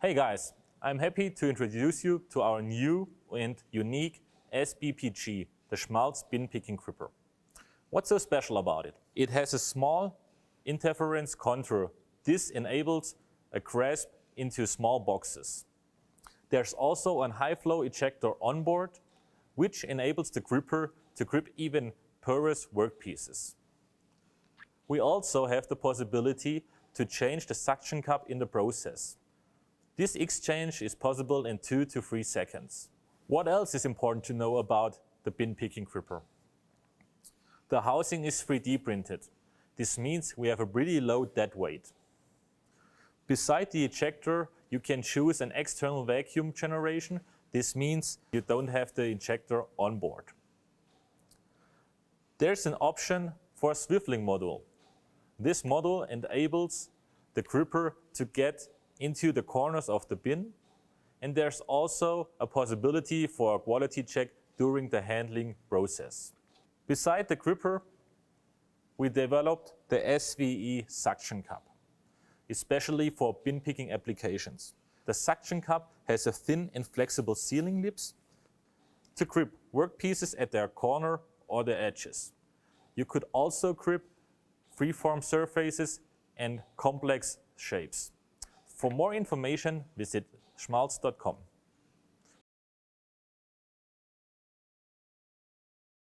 Hey guys, I'm happy to introduce you to our new and unique SBPG, the Schmalz bin-picking gripper. What's so special about it? It has a small interference contour. This enables a grasp into small boxes. There's also a high-flow ejector on board, which enables the gripper to grip even porous workpieces. We also have the possibility to change the suction cup in the process. This exchange is possible in 2 to 3 seconds. What else is important to know about the bin-picking gripper? The housing is 3D printed. This means we have a pretty low dead weight. Beside the ejector, you can choose an external vacuum generation. This means you don't have the ejector on board. There's an option for a swiveling module. This module enables the gripper to get into the corners of the bin, and there's also a possibility for a quality check during the handling process. Beside the gripper, we developed the SVE suction cup, especially for bin picking applications. The suction cup has a thin and flexible sealing lips to grip workpieces at their corner or the edges. You could also grip freeform surfaces and complex shapes. For more information, visit schmalz.com.